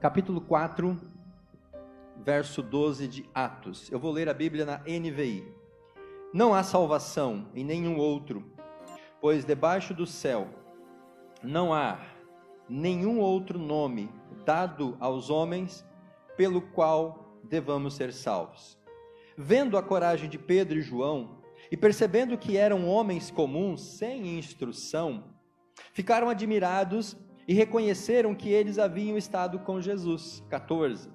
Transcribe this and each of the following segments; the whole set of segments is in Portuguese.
capítulo 4, verso 12 de Atos. Eu vou ler a Bíblia na NVI. Não há salvação em nenhum outro, pois debaixo do céu não há nenhum outro nome dado aos homens pelo qual devamos ser salvos. Vendo a coragem de Pedro e João, e percebendo que eram homens comuns, sem instrução, ficaram admirados e reconheceram que eles haviam estado com Jesus. 14.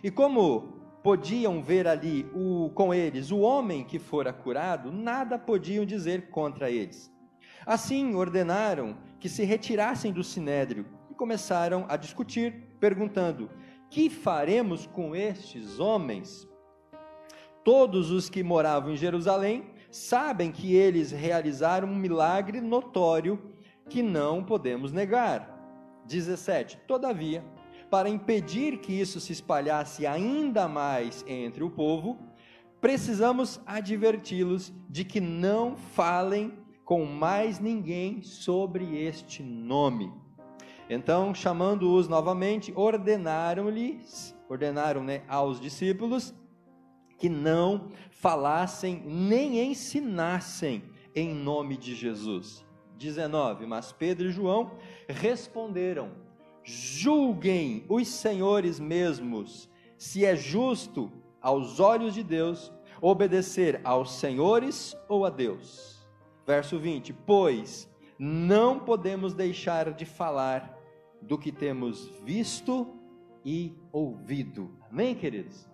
E como podiam ver ali com eles o homem que fora curado, nada podiam dizer contra eles. Assim ordenaram que se retirassem do sinédrio e começaram a discutir, perguntando: que faremos com estes homens? Todos os que moravam em Jerusalém sabem que eles realizaram um milagre notório que não podemos negar. 17. Todavia, para impedir que isso se espalhasse ainda mais entre o povo, precisamos adverti-los de que não falem com mais ninguém sobre este nome. Então, chamando-os novamente, ordenaram aos discípulos que não falassem nem ensinassem em nome de Jesus. 19. Mas Pedro e João responderam: julguem os senhores mesmos, se é justo aos olhos de Deus obedecer aos senhores ou a Deus. Verso 20. Pois não podemos deixar de falar do que temos visto e ouvido. Amém, queridos?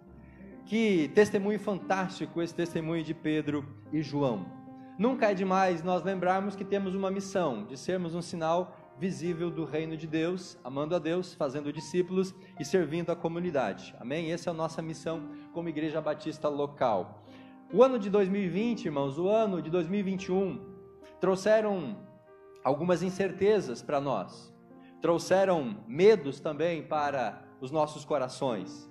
Que testemunho fantástico esse testemunho de Pedro e João. Nunca é demais nós lembrarmos que temos uma missão de sermos um sinal visível do reino de Deus, amando a Deus, fazendo discípulos e servindo a comunidade. Amém? Essa é a nossa missão como Igreja Batista local. O ano de 2020, irmãos, o ano de 2021, trouxeram algumas incertezas para nós. Trouxeram medos também para os nossos corações.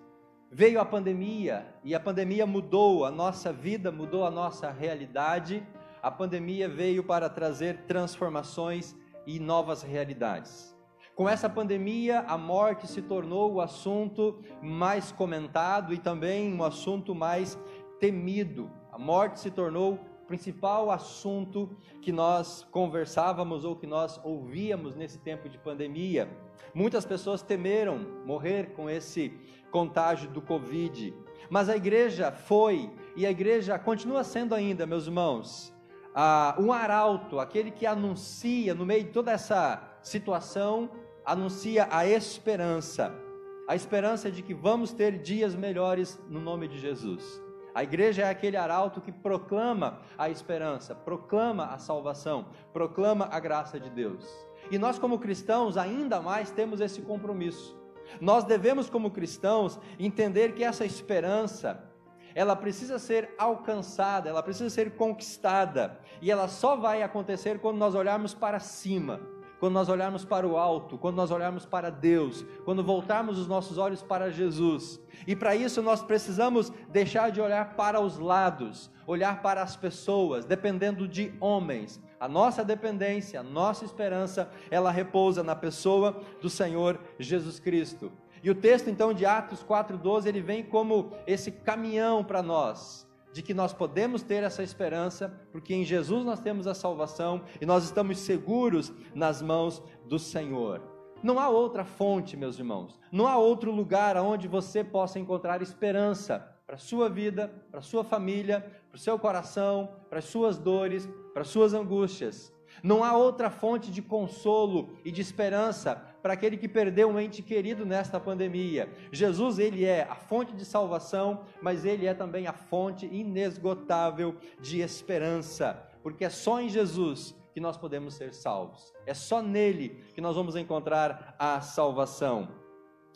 Veio a pandemia e a pandemia mudou a nossa vida, mudou a nossa realidade. A pandemia veio para trazer transformações e novas realidades. Com essa pandemia, a morte se tornou o assunto mais comentado e também um assunto mais temido. A morte se tornou o principal assunto que nós conversávamos ou que nós ouvíamos nesse tempo de pandemia. Muitas pessoas temeram morrer com esse contágio do Covid, mas a igreja foi e a igreja continua sendo ainda, meus irmãos, um arauto, aquele que anuncia no meio de toda essa situação, anuncia a esperança de que vamos ter dias melhores no nome de Jesus. A igreja é aquele arauto que proclama a esperança, proclama a salvação, proclama a graça de Deus. E nós como cristãos ainda mais temos esse compromisso. Nós devemos como cristãos entender que essa esperança, ela precisa ser alcançada, ela precisa ser conquistada, e ela só vai acontecer quando nós olharmos para cima, quando nós olharmos para o alto, quando nós olharmos para Deus, quando voltarmos os nossos olhos para Jesus. E para isso nós precisamos deixar de olhar para os lados, olhar para as pessoas, dependendo de homens. A nossa dependência, a nossa esperança, ela repousa na pessoa do Senhor Jesus Cristo. E o texto então de Atos 4:12, ele vem como esse caminhão para nós, de que nós podemos ter essa esperança, porque em Jesus nós temos a salvação e nós estamos seguros nas mãos do Senhor. Não há outra fonte, meus irmãos, não há outro lugar onde você possa encontrar esperança para a sua vida, para a sua família, para o seu coração, para as suas dores, para as suas angústias. Não há outra fonte de consolo e de esperança para aquele que perdeu um ente querido nesta pandemia. Jesus, ele é a fonte de salvação, mas ele é também a fonte inesgotável de esperança, porque é só em Jesus que nós podemos ser salvos. É só nele que nós vamos encontrar a salvação.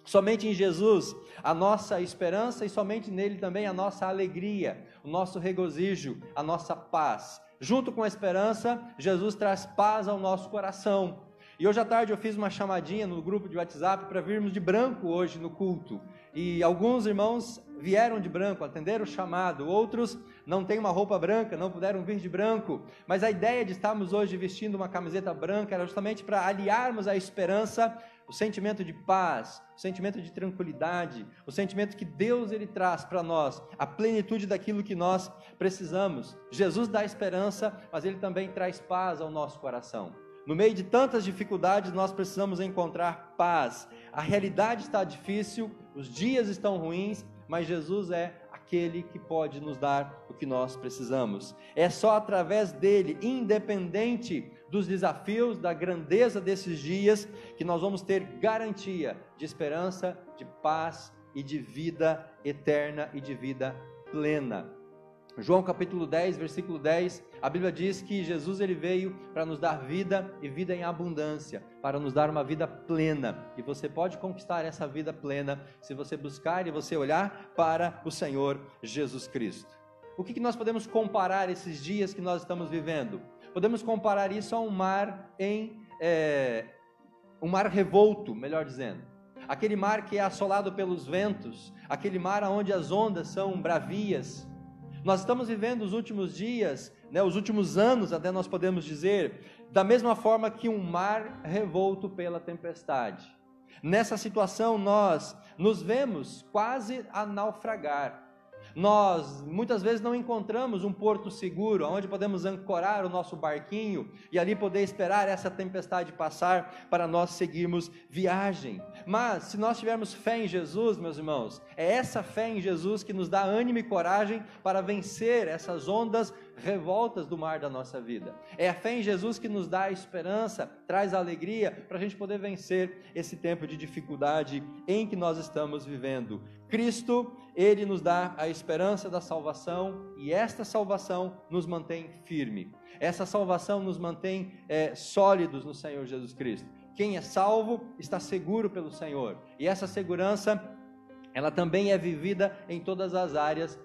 Somente em Jesus a nossa esperança e somente nele também a nossa alegria, o nosso regozijo, a nossa paz. Junto com a esperança, Jesus traz paz ao nosso coração. E hoje à tarde eu fiz uma chamadinha no grupo de WhatsApp para virmos de branco hoje no culto. E alguns irmãos vieram de branco, atenderam o chamado. Outros não têm uma roupa branca, não puderam vir de branco. Mas a ideia de estarmos hoje vestindo uma camiseta branca era justamente para aliarmos a esperança o sentimento de paz, o sentimento de tranquilidade, o sentimento que Deus ele traz para nós, a plenitude daquilo que nós precisamos. Jesus dá esperança, mas ele também traz paz ao nosso coração. No meio de tantas dificuldades, nós precisamos encontrar paz. A realidade está difícil, os dias estão ruins, mas Jesus é aquele que pode nos dar o que nós precisamos. É só através dele, independente dos desafios, da grandeza desses dias, que nós vamos ter garantia de esperança, de paz e de vida eterna e de vida plena. João capítulo 10, versículo 10, a Bíblia diz que Jesus ele veio para nos dar vida e vida em abundância, para nos dar uma vida plena, e você pode conquistar essa vida plena se você buscar e você olhar para o Senhor Jesus Cristo. O que nós podemos comparar esses dias que nós estamos vivendo? Podemos comparar isso a um mar um mar revolto, melhor dizendo. Aquele mar que é assolado pelos ventos, aquele mar onde as ondas são bravias. Nós estamos vivendo os últimos dias, os últimos anos, até nós podemos dizer, da mesma forma que um mar revolto pela tempestade. Nessa situação nós nos vemos quase a naufragar. Nós muitas vezes não encontramos um porto seguro, onde podemos ancorar o nosso barquinho e ali poder esperar essa tempestade passar para nós seguirmos viagem. Mas se nós tivermos fé em Jesus, meus irmãos, é essa fé em Jesus que nos dá ânimo e coragem para vencer essas ondas revoltas do mar da nossa vida. É a fé em Jesus que nos dá a esperança, traz a alegria para a gente poder vencer esse tempo de dificuldade em que nós estamos vivendo. Cristo, ele nos dá a esperança da salvação e esta salvação nos mantém firme. Essa salvação nos mantém sólidos no Senhor Jesus Cristo. Quem é salvo está seguro pelo Senhor. E essa segurança, ela também é vivida em todas as áreas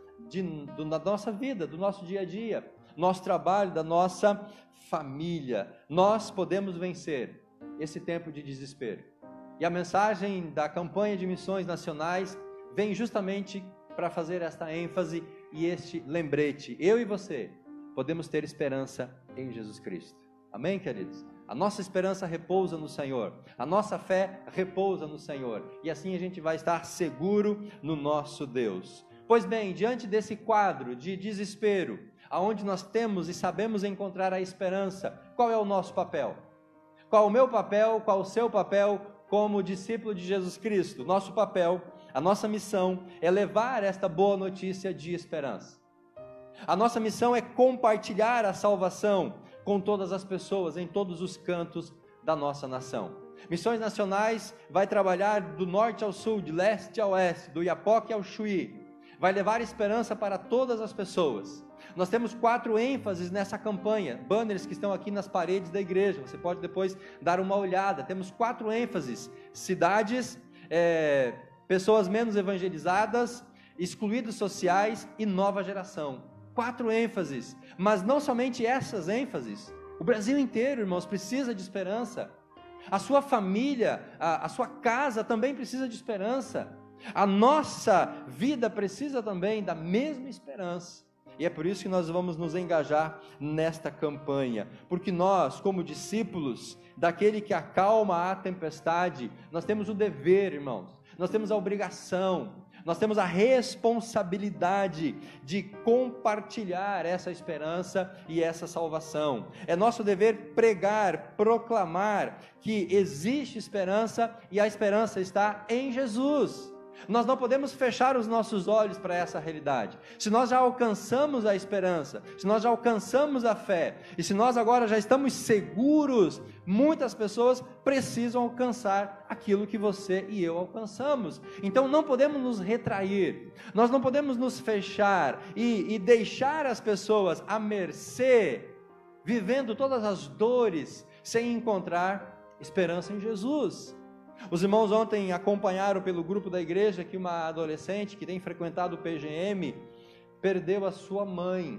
da nossa vida, do nosso dia a dia, nosso trabalho, da nossa família. Nós podemos vencer esse tempo de desespero. E a mensagem da campanha de missões nacionais vem justamente para fazer esta ênfase e este lembrete. Eu e você podemos ter esperança em Jesus Cristo. Amém, queridos? A nossa esperança repousa no Senhor, a nossa fé repousa no Senhor, e assim a gente vai estar seguro no nosso Deus. Pois bem, diante desse quadro de desespero, aonde nós temos e sabemos encontrar a esperança, qual é o nosso papel? Qual o meu papel, qual o seu papel como discípulo de Jesus Cristo? Nosso papel, a nossa missão é levar esta boa notícia de esperança. A nossa missão é compartilhar a salvação com todas as pessoas, em todos os cantos da nossa nação. Missões Nacionais vai trabalhar do norte ao sul, de leste a oeste, do Iapoque ao Chuí. Vai levar esperança para todas as pessoas. Nós temos 4 ênfases nessa campanha, banners que estão aqui nas paredes da igreja, você pode depois dar uma olhada. Temos 4 ênfases: cidades, pessoas menos evangelizadas, excluídos sociais e nova geração. 4 ênfases, mas não somente essas ênfases. O Brasil inteiro, irmãos, precisa de esperança. A sua família, a sua casa também precisa de esperança. A nossa vida precisa também da mesma esperança. E é por isso que nós vamos nos engajar nesta campanha, porque nós, como discípulos daquele que acalma a tempestade, nós temos o dever, irmãos, nós temos a obrigação, nós temos a responsabilidade de compartilhar essa esperança e essa salvação. É nosso dever pregar, proclamar que existe esperança e a esperança está em Jesus. Nós não podemos fechar os nossos olhos para essa realidade. Se nós já alcançamos a esperança, se nós já alcançamos a fé, e se nós agora já estamos seguros, muitas pessoas precisam alcançar aquilo que você e eu alcançamos. Então não podemos nos retrair, nós não podemos nos fechar e deixar as pessoas à mercê, vivendo todas as dores, sem encontrar esperança em Jesus. Os irmãos ontem acompanharam pelo grupo da igreja que uma adolescente que tem frequentado o PGM perdeu a sua mãe.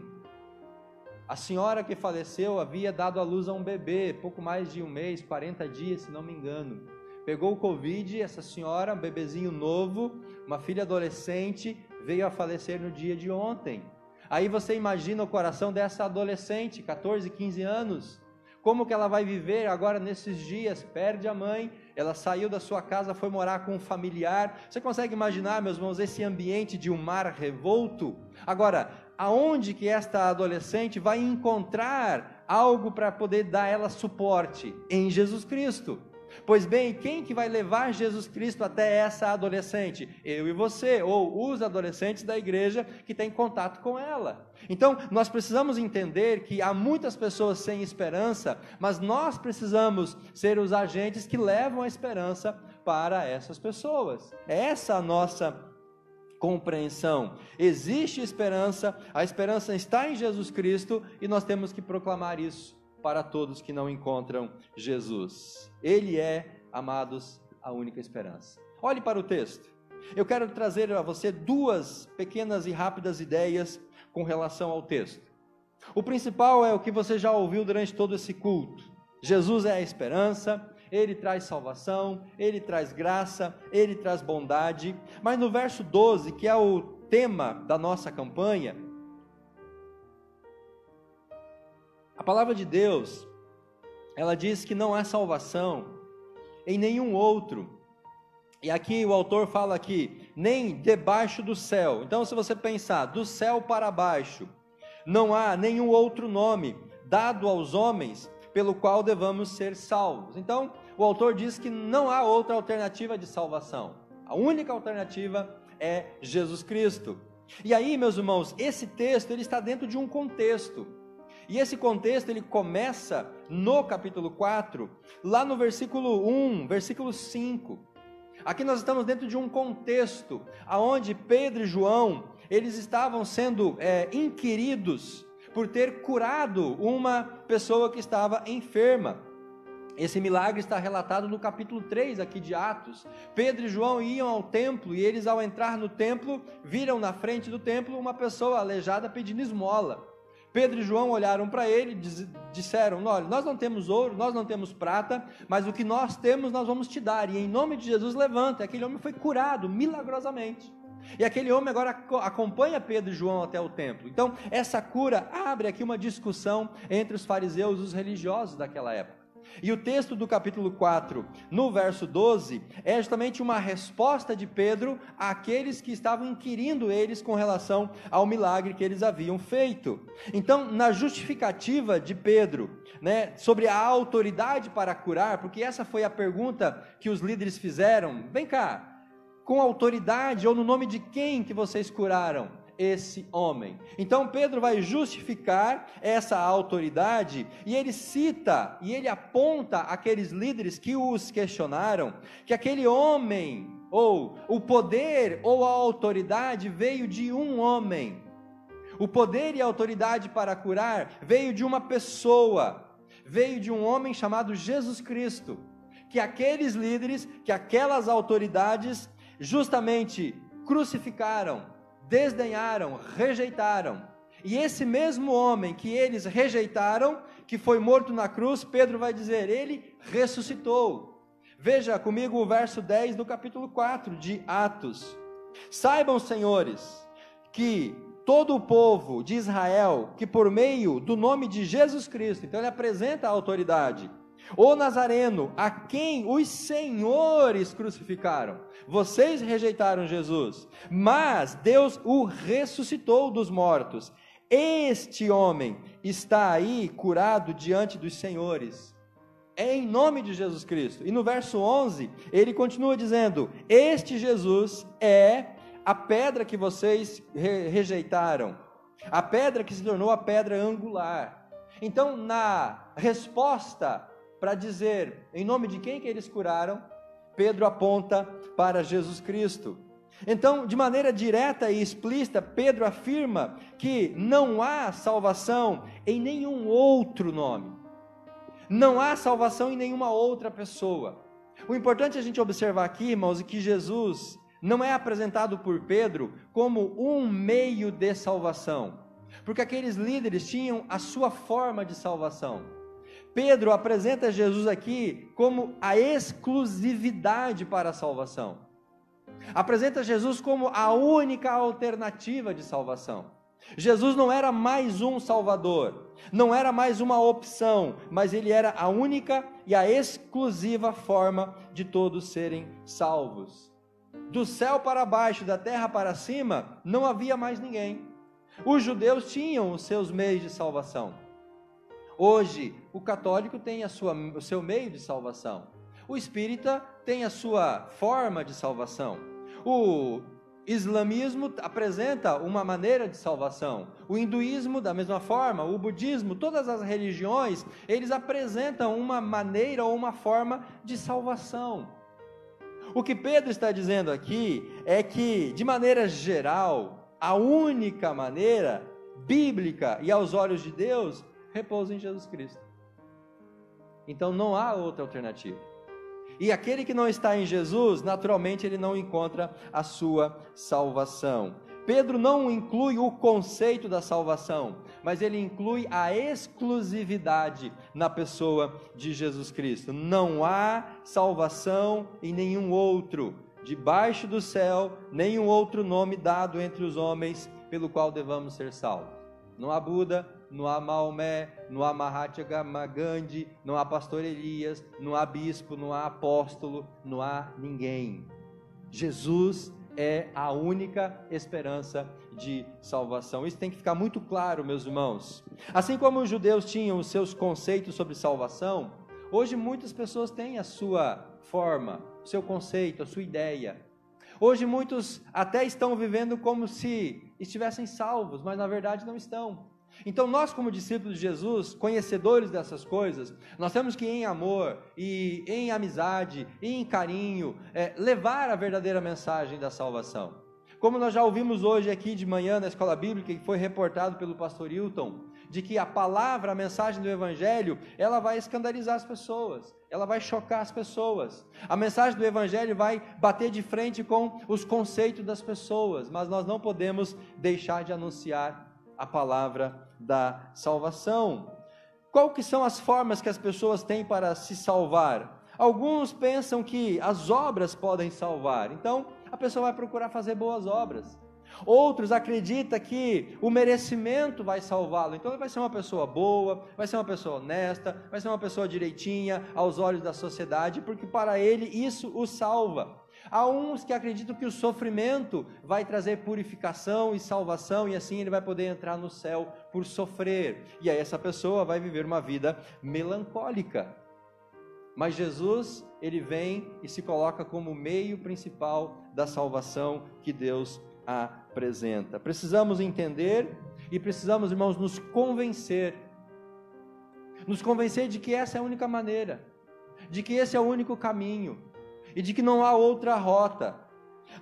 A senhora que faleceu havia dado à luz a um bebê, pouco mais de 1 mês, 40 dias, se não me engano. Pegou o Covid, essa senhora, um bebezinho novo, uma filha adolescente, veio a falecer no dia de ontem. Aí você imagina o coração dessa adolescente, 14, 15 anos, como que ela vai viver agora nesses dias, perde a mãe, ela saiu da sua casa, foi morar com um familiar. Você consegue imaginar, meus irmãos, esse ambiente de um mar revolto? Agora, aonde que esta adolescente vai encontrar algo para poder dar ela suporte? Em Jesus Cristo. Pois bem, quem que vai levar Jesus Cristo até essa adolescente? Eu e você, ou os adolescentes da igreja que têm contato com ela. Então, nós precisamos entender que há muitas pessoas sem esperança, mas nós precisamos ser os agentes que levam a esperança para essas pessoas. Essa é a nossa compreensão. Existe esperança, a esperança está em Jesus Cristo e nós temos que proclamar isso para todos que não encontram Jesus. Ele é, amados, a única esperança. Olhe para o texto. Eu quero trazer a você duas pequenas e rápidas ideias com relação ao texto. O principal é o que você já ouviu durante todo esse culto. Jesus é a esperança, Ele traz salvação, Ele traz graça, Ele traz bondade. Mas no verso 12, que é o tema da nossa campanha, a palavra de Deus, ela diz que não há salvação em nenhum outro. E aqui o autor fala aqui, nem debaixo do céu. Então, se você pensar do céu para baixo, não há nenhum outro nome dado aos homens pelo qual devamos ser salvos. Então, o autor diz que não há outra alternativa de salvação. A única alternativa é Jesus Cristo. E aí, meus irmãos, esse texto ele está dentro de um contexto. E esse contexto ele começa no capítulo 4, lá no versículo 1, versículo 5. Aqui nós estamos dentro de um contexto onde Pedro e João, eles estavam sendo inquiridos por ter curado uma pessoa que estava enferma. Esse milagre está relatado no capítulo 3 aqui de Atos. Pedro e João iam ao templo e eles, ao entrar no templo, viram na frente do templo uma pessoa aleijada pedindo esmola. Pedro e João olharam para ele e disseram, olha, nós não temos ouro, nós não temos prata, mas o que nós temos nós vamos te dar, e em nome de Jesus levanta. Aquele homem foi curado milagrosamente, e aquele homem agora acompanha Pedro e João até o templo. Então essa cura abre aqui uma discussão entre os fariseus e os religiosos daquela época. E o texto do capítulo 4, no verso 12, é justamente uma resposta de Pedro àqueles que estavam inquirindo eles com relação ao milagre que eles haviam feito. Então, na justificativa de Pedro, sobre a autoridade para curar, porque essa foi a pergunta que os líderes fizeram, vem cá, com autoridade ou no nome de quem que vocês curaram esse homem? Então Pedro vai justificar essa autoridade e ele cita e ele aponta aqueles líderes que os questionaram, que aquele homem, ou o poder ou a autoridade veio de um homem. O poder e a autoridade para curar veio de uma pessoa, veio de um homem chamado Jesus Cristo, que aqueles líderes, que aquelas autoridades justamente crucificaram, desdenharam, rejeitaram. E esse mesmo homem que eles rejeitaram, que foi morto na cruz, Pedro vai dizer, ele ressuscitou. Veja comigo o verso 10 do capítulo 4 de Atos. Saibam, senhores, que todo o povo de Israel, que por meio do nome de Jesus Cristo, então ele apresenta a autoridade, o Nazareno, a quem os senhores crucificaram. Vocês rejeitaram Jesus, mas Deus o ressuscitou dos mortos. Este homem está aí curado diante dos senhores. É em nome de Jesus Cristo. E no verso 11, ele continua dizendo, este Jesus é a pedra que vocês rejeitaram, a pedra que se tornou a pedra angular. Então, na resposta para dizer em nome de quem que eles curaram, Pedro aponta para Jesus Cristo. Então, de maneira direta e explícita, Pedro afirma que não há salvação em nenhum outro nome. Não há salvação em nenhuma outra pessoa. O importante é a gente observar aqui, irmãos, é que Jesus não é apresentado por Pedro como um meio de salvação, porque aqueles líderes tinham a sua forma de salvação. Pedro apresenta Jesus aqui como a exclusividade para a salvação. Apresenta Jesus como a única alternativa de salvação. Jesus não era mais um Salvador, não era mais uma opção, mas ele era a única e a exclusiva forma de todos serem salvos. Do céu para baixo, da terra para cima, não havia mais ninguém. Os judeus tinham os seus meios de salvação. Hoje, o católico tem o seu meio de salvação. O espírita tem a sua forma de salvação. O islamismo apresenta uma maneira de salvação. O hinduísmo, da mesma forma, o budismo, todas as religiões, eles apresentam uma maneira ou uma forma de salvação. O que Pedro está dizendo aqui é que, de maneira geral, a única maneira bíblica e aos olhos de Deus repousa em Jesus Cristo. Então não há outra alternativa. E aquele que não está em Jesus, naturalmente ele não encontra a sua salvação. Pedro não inclui o conceito da salvação, mas ele inclui a exclusividade na pessoa de Jesus Cristo. Não há salvação em nenhum outro, debaixo do céu, nenhum outro nome dado entre os homens pelo qual devamos ser salvos. Não há Buda, não há Maomé, não há Mahatma Gandhi, não há pastor Elias, não há bispo, não há apóstolo, não há ninguém. Jesus é a única esperança de salvação. Isso tem que ficar muito claro, meus irmãos. Assim como os judeus tinham os seus conceitos sobre salvação, hoje muitas pessoas têm a sua forma, o seu conceito, a sua ideia. Hoje muitos até estão vivendo como se estivessem salvos, mas na verdade não estão. Então nós, como discípulos de Jesus, conhecedores dessas coisas, nós temos que em amor e em amizade e em carinho levar a verdadeira mensagem da salvação. Como nós já ouvimos hoje aqui de manhã na escola bíblica, que foi reportado pelo pastor Hilton, de que a palavra, a mensagem do Evangelho, ela vai escandalizar as pessoas, ela vai chocar as pessoas. A mensagem do Evangelho vai bater de frente com os conceitos das pessoas, mas nós não podemos deixar de anunciar a palavra da salvação. Qual que são as formas que as pessoas têm para se salvar? Alguns pensam que as obras podem salvar, então a pessoa vai procurar fazer boas obras. Outros acreditam que o merecimento vai salvá-lo, então ele vai ser uma pessoa boa, vai ser uma pessoa honesta, vai ser uma pessoa direitinha aos olhos da sociedade, porque para ele isso o salva. Há uns que acreditam que o sofrimento vai trazer purificação e salvação, e assim ele vai poder entrar no céu por sofrer, e aí essa pessoa vai viver uma vida melancólica. Mas Jesus, ele vem e se coloca como o meio principal da salvação que Deus apresenta. Precisamos entender e precisamos, irmãos, nos convencer de que essa é a única maneira, de que esse é o único caminho e de que não há outra rota.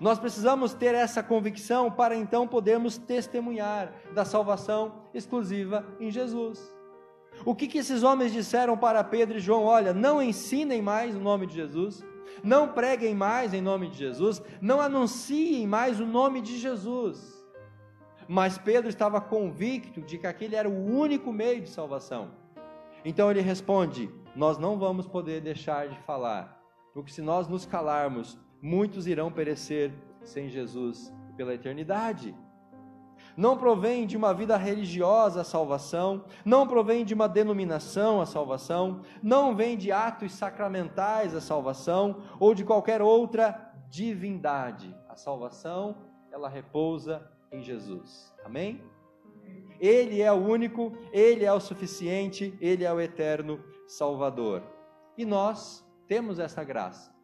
Nós precisamos ter essa convicção para então podermos testemunhar da salvação exclusiva em Jesus. O que esses homens disseram para Pedro e João? Olha, não ensinem mais o nome de Jesus, não preguem mais em nome de Jesus, não anunciem mais o nome de Jesus. Mas Pedro estava convicto de que aquele era o único meio de salvação. Então ele responde: nós não vamos poder deixar de falar, porque se nós nos calarmos, muitos irão perecer sem Jesus pela eternidade. Não provém de uma vida religiosa a salvação, não provém de uma denominação a salvação, não vem de atos sacramentais a salvação, ou de qualquer outra divindade. A salvação, ela repousa em Jesus. Amém? Ele é o único, Ele é o suficiente, Ele é o eterno Salvador. E nós temos essa graça,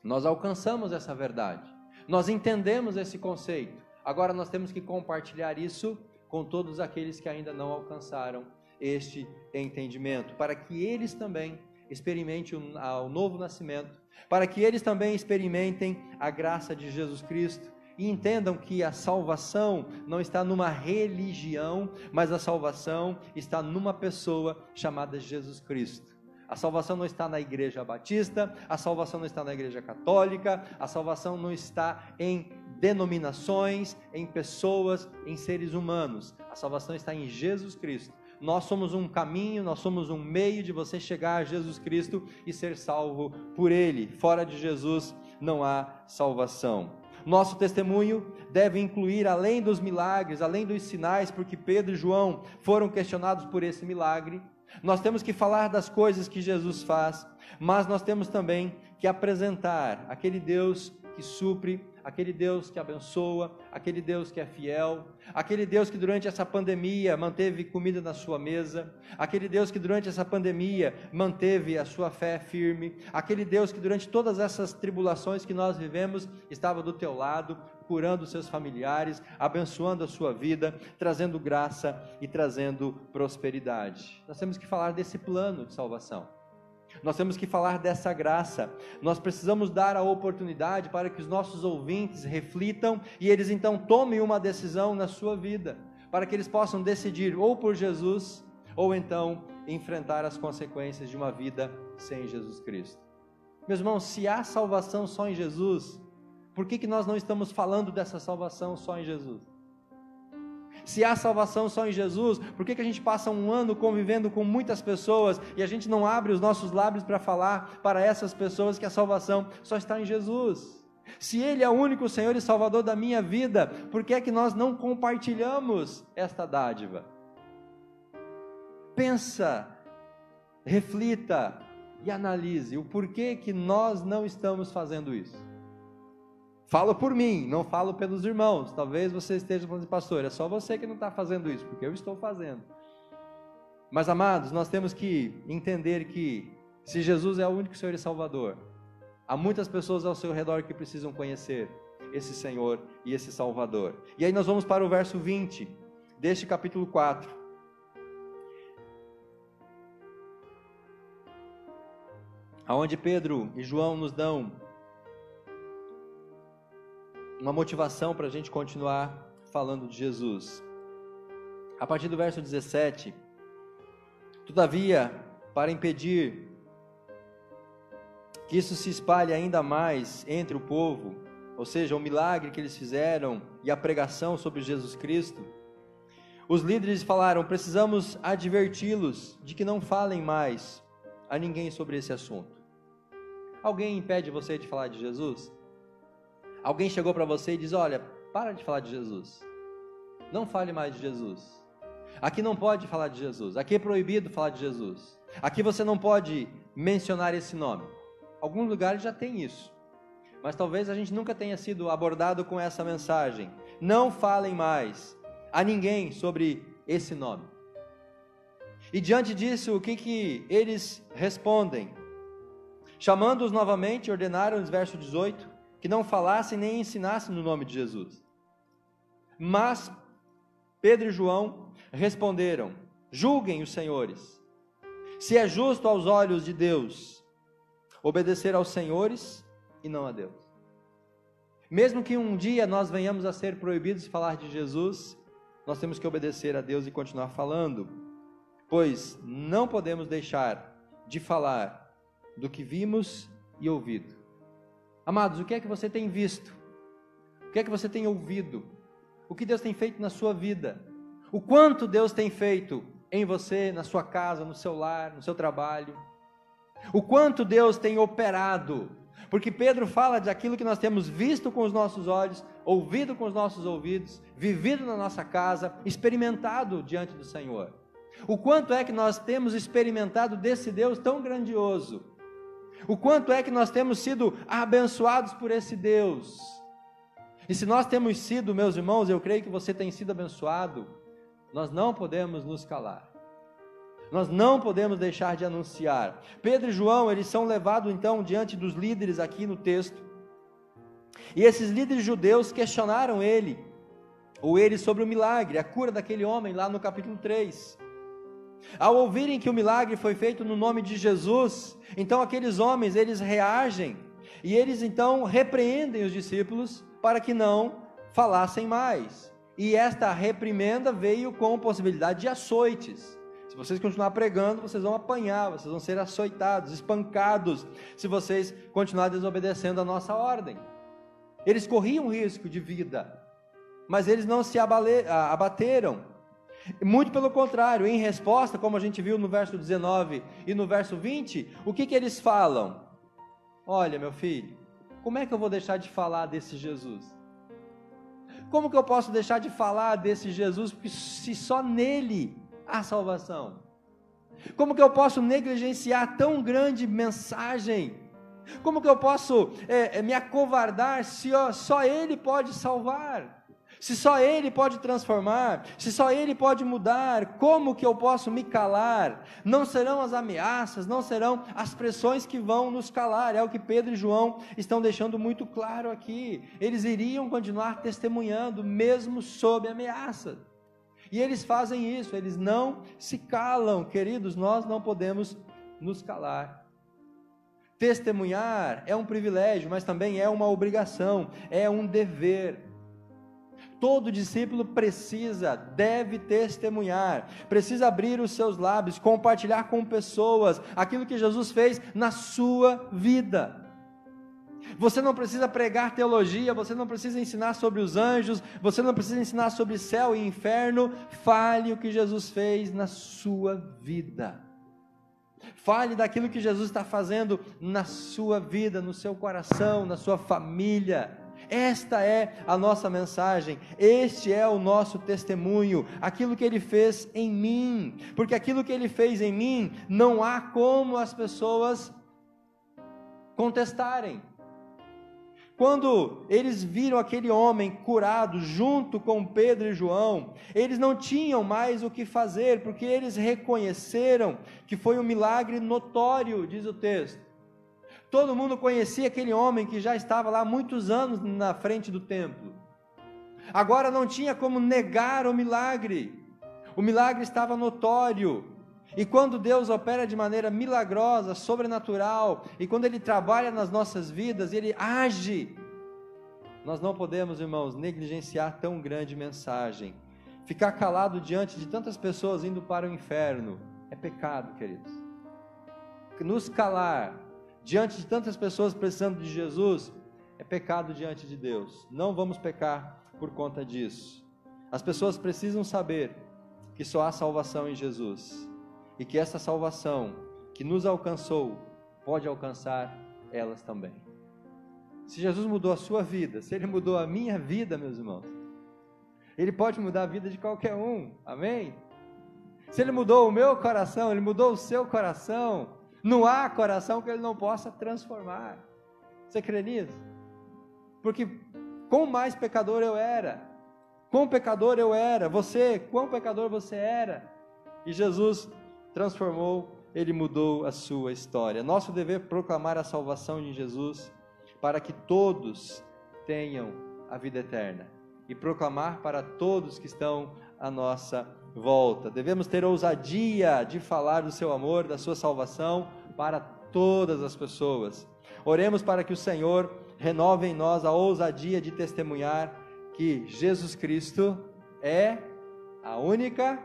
nós alcançamos essa verdade, nós entendemos esse conceito. Agora nós temos que compartilhar isso com todos aqueles que ainda não alcançaram este entendimento, para que eles também experimentem o novo nascimento, para que eles também experimentem a graça de Jesus Cristo e entendam que a salvação não está numa religião, mas a salvação está numa pessoa chamada Jesus Cristo. A salvação não está na igreja batista, a salvação não está na igreja católica, a salvação não está em denominações, em pessoas, em seres humanos. A salvação está em Jesus Cristo. Nós somos um caminho, nós somos um meio de você chegar a Jesus Cristo e ser salvo por Ele. Fora de Jesus não há salvação. Nosso testemunho deve incluir, além dos milagres, além dos sinais, porque Pedro e João foram questionados por esse milagre, nós temos que falar das coisas que Jesus faz, mas nós temos também que apresentar aquele Deus que supre, aquele Deus que abençoa, aquele Deus que é fiel, aquele Deus que durante essa pandemia manteve comida na sua mesa, aquele Deus que durante essa pandemia manteve a sua fé firme, aquele Deus que durante todas essas tribulações que nós vivemos estava do teu lado, curando os seus familiares, abençoando a sua vida, trazendo graça e trazendo prosperidade. Nós temos que falar desse plano de salvação. Nós temos que falar dessa graça. Nós precisamos dar a oportunidade para que os nossos ouvintes reflitam e eles então tomem uma decisão na sua vida, para que eles possam decidir ou por Jesus ou então enfrentar as consequências de uma vida sem Jesus Cristo. Meus irmãos, se há salvação só em Jesus, por que nós não estamos falando dessa salvação só em Jesus? Se há salvação só em Jesus, por que a gente passa um ano convivendo com muitas pessoas e a gente não abre os nossos lábios para falar para essas pessoas que a salvação só está em Jesus? Se Ele é o único Senhor e Salvador da minha vida, por que é que nós não compartilhamos esta dádiva? Pensa, reflita e analise o porquê que nós não estamos fazendo isso. Falo por mim, não falo pelos irmãos. Talvez você esteja falando, pastor, é só você que não está fazendo isso, porque eu estou fazendo. Mas, amados, nós temos que entender que, se Jesus é o único Senhor e Salvador, há muitas pessoas ao seu redor que precisam conhecer esse Senhor e esse Salvador. E aí nós vamos para o verso 20, deste capítulo 4. Onde Pedro e João nos dão uma motivação para a gente continuar falando de Jesus. A partir do verso 17, todavia, para impedir que isso se espalhe ainda mais entre o povo, ou seja, o milagre que eles fizeram e a pregação sobre Jesus Cristo, os líderes falaram, precisamos adverti-los de que não falem mais a ninguém sobre esse assunto. Alguém impede você de falar de Jesus? Alguém chegou para você e diz, olha, para de falar de Jesus, não fale mais de Jesus, aqui não pode falar de Jesus, aqui é proibido falar de Jesus, aqui você não pode mencionar esse nome. Alguns lugares já tem isso, mas talvez a gente nunca tenha sido abordado com essa mensagem, não falem mais a ninguém sobre esse nome. E diante disso, o que eles respondem? Chamando-os novamente, ordenaram-lhes, verso 18, que não falassem nem ensinassem no nome de Jesus. Mas Pedro e João responderam, julguem os senhores, se é justo aos olhos de Deus obedecer aos senhores e não a Deus. Mesmo que um dia nós venhamos a ser proibidos de falar de Jesus, nós temos que obedecer a Deus e continuar falando, pois não podemos deixar de falar do que vimos e ouvido. Amados, o que é que você tem visto? O que é que você tem ouvido? O que Deus tem feito na sua vida? O quanto Deus tem feito em você, na sua casa, no seu lar, no seu trabalho? O quanto Deus tem operado? Porque Pedro fala daquilo que nós temos visto com os nossos olhos, ouvido com os nossos ouvidos, vivido na nossa casa, experimentado diante do Senhor. O quanto é que nós temos experimentado desse Deus tão grandioso? O quanto é que nós temos sido abençoados por esse Deus? E se nós temos sido, meus irmãos, eu creio que você tem sido abençoado, nós não podemos nos calar. Nós não podemos deixar de anunciar. Pedro e João, eles são levados então diante dos líderes aqui no texto. E esses líderes judeus questionaram ele sobre o milagre, a cura daquele homem lá no capítulo 3. Ao ouvirem que o milagre foi feito no nome de Jesus, então aqueles homens, eles reagem, e eles então repreendem os discípulos para que não falassem mais, e esta reprimenda veio com possibilidade de açoites. Se vocês continuar pregando, vocês vão apanhar, vocês vão ser açoitados, espancados, se vocês continuarem desobedecendo a nossa ordem. Eles corriam risco de vida, mas eles não se abateram. Muito pelo contrário, em resposta, como a gente viu no verso 19 e no verso 20, o que eles falam? Olha, meu filho, como é que eu vou deixar de falar desse Jesus? Como que eu posso deixar de falar desse Jesus, se só nele há salvação? Como que eu posso negligenciar tão grande mensagem? Como que eu posso me acovardar se só ele pode salvar? Se só ele pode transformar, se só ele pode mudar, como que eu posso me calar? Não serão as ameaças, não serão as pressões que vão nos calar, é o que Pedro e João estão deixando muito claro aqui. Eles iriam continuar testemunhando, mesmo sob ameaça. E eles fazem isso, eles não se calam, queridos, nós não podemos nos calar. Testemunhar é um privilégio, mas também é uma obrigação, é um dever. Todo discípulo deve testemunhar, precisa abrir os seus lábios, compartilhar com pessoas aquilo que Jesus fez na sua vida. Você não precisa pregar teologia, você não precisa ensinar sobre os anjos, você não precisa ensinar sobre céu e inferno. Fale o que Jesus fez na sua vida. Fale daquilo que Jesus está fazendo na sua vida, no seu coração, na sua família. Esta é a nossa mensagem, este é o nosso testemunho, aquilo que Ele fez em mim, porque aquilo que Ele fez em mim, não há como as pessoas contestarem. Quando eles viram aquele homem curado junto com Pedro e João, eles não tinham mais o que fazer, porque eles reconheceram que foi um milagre notório, diz o texto. Todo mundo conhecia aquele homem que já estava lá há muitos anos na frente do templo. Agora não tinha como negar o milagre estava notório. E quando Deus opera de maneira milagrosa, sobrenatural, e quando Ele trabalha nas nossas vidas, Ele age, nós não podemos, irmãos, negligenciar tão grande mensagem. Ficar calado diante de tantas pessoas indo para o inferno é pecado, queridos. Nos calar diante de tantas pessoas precisando de Jesus é pecado diante de Deus. Não vamos pecar por conta disso. As pessoas precisam saber que só há salvação em Jesus, e que essa salvação que nos alcançou pode alcançar elas também. Se Jesus mudou a sua vida, se Ele mudou a minha vida, meus irmãos, Ele pode mudar a vida de qualquer um, amém? Se Ele mudou o meu coração, Ele mudou o seu coração, não há coração que Ele não possa transformar. Você crê nisso? Porque quão mais pecador eu era, quão pecador eu era, quão pecador você era, e Jesus transformou, Ele mudou a sua história. Nosso dever é proclamar a salvação de Jesus, para que todos tenham a vida eterna, e proclamar para todos que estão à nossa volta. Devemos ter ousadia de falar do seu amor, da sua salvação, para todas as pessoas. Oremos para que o Senhor renove em nós a ousadia de testemunhar que Jesus Cristo é a única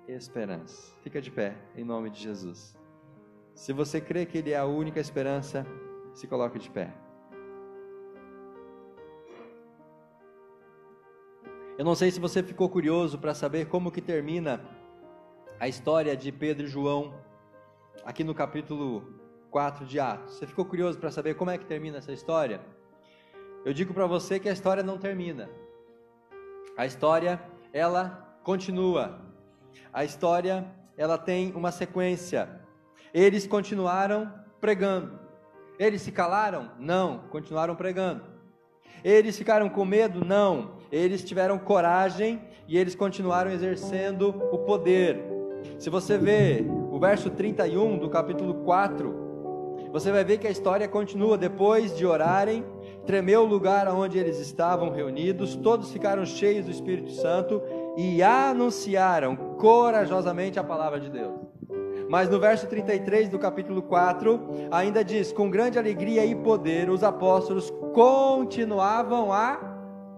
esperança. Fica de pé, em nome de Jesus. Se você crê que Ele é a única esperança, se coloque de pé. Eu não sei se você ficou curioso para saber como que termina a história de Pedro e João, aqui no capítulo 4 de Atos. Você ficou curioso para saber como é que termina essa história? Eu digo para você que a história não termina. A história, ela continua. A história, ela tem uma sequência. Eles continuaram pregando. Eles se calaram? Não, continuaram pregando. Eles ficaram com medo? Não. Eles tiveram coragem e eles continuaram exercendo o poder. Se você vê o verso 31 do capítulo 4, você vai ver que a história continua. Depois de orarem, tremeu o lugar onde eles estavam reunidos, todos ficaram cheios do Espírito Santo e anunciaram corajosamente a palavra de Deus. Mas no verso 33 do capítulo 4, ainda diz: com grande alegria e poder, os apóstolos continuavam a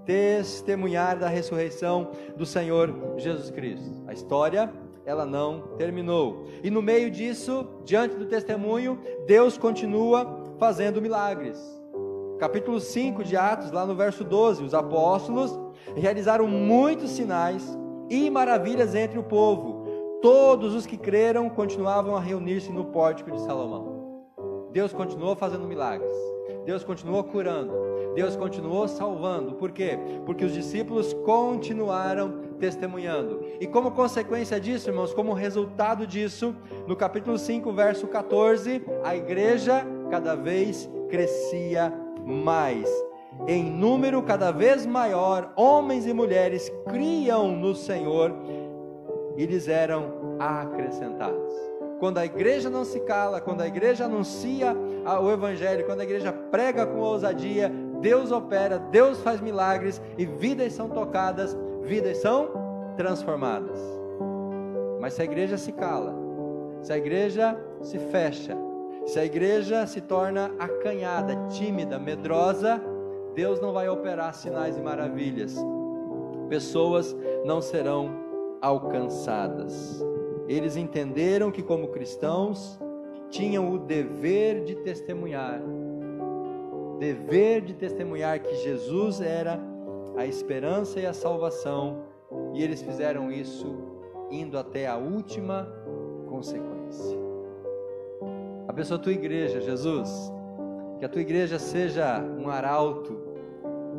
testemunhar da ressurreição do Senhor Jesus Cristo. A história, ela não terminou. E no meio disso, diante do testemunho, Deus continua fazendo milagres. Capítulo 5 de Atos, lá no verso 12, os apóstolos realizaram muitos sinais e maravilhas entre o povo. Todos os que creram continuavam a reunir-se no pórtico de Salomão. Deus continuou fazendo milagres. Deus continuou curando, Deus continuou salvando. Por quê? Porque os discípulos continuaram testemunhando. E como consequência disso, irmãos, como resultado disso, no capítulo 5, verso 14, a igreja cada vez crescia mais. Em número cada vez maior, homens e mulheres criam no Senhor e lhes eram acrescentados. Quando a igreja não se cala, quando a igreja anuncia o Evangelho, quando a igreja prega com ousadia, Deus opera, Deus faz milagres e vidas são tocadas, vidas são transformadas. Mas se a igreja se cala, se a igreja se fecha, se a igreja se torna acanhada, tímida, medrosa, Deus não vai operar sinais e maravilhas, pessoas não serão alcançadas. Eles entenderam que como cristãos tinham o dever de testemunhar que Jesus era a esperança e a salvação, e eles fizeram isso indo até a última consequência. Abençoa a tua igreja, Jesus, que a tua igreja seja um arauto,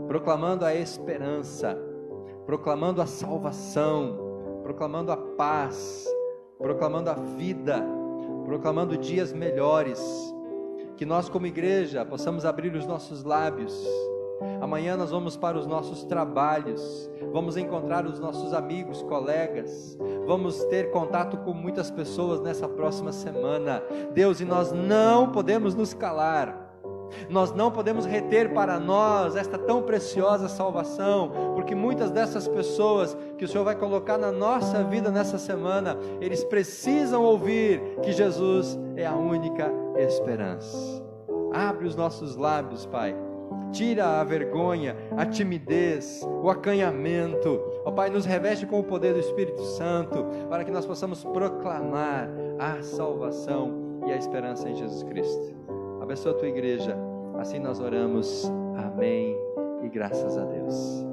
proclamando a esperança, proclamando a salvação, proclamando a paz, proclamando a vida, proclamando dias melhores. Que nós como igreja possamos abrir os nossos lábios. Amanhã nós vamos para os nossos trabalhos, vamos encontrar os nossos amigos, colegas, vamos ter contato com muitas pessoas nessa próxima semana, Deus, e nós não podemos nos calar, nós não podemos reter para nós esta tão preciosa salvação, porque muitas dessas pessoas que o Senhor vai colocar na nossa vida nessa semana, eles precisam ouvir que Jesus é a única esperança. Abre os nossos lábios, Pai, tira a vergonha, a timidez, o acanhamento, ó Pai, nos reveste com o poder do Espírito Santo, para que nós possamos proclamar a salvação e a esperança em Jesus Cristo. Abençoa a tua igreja, assim nós oramos, amém, e graças a Deus.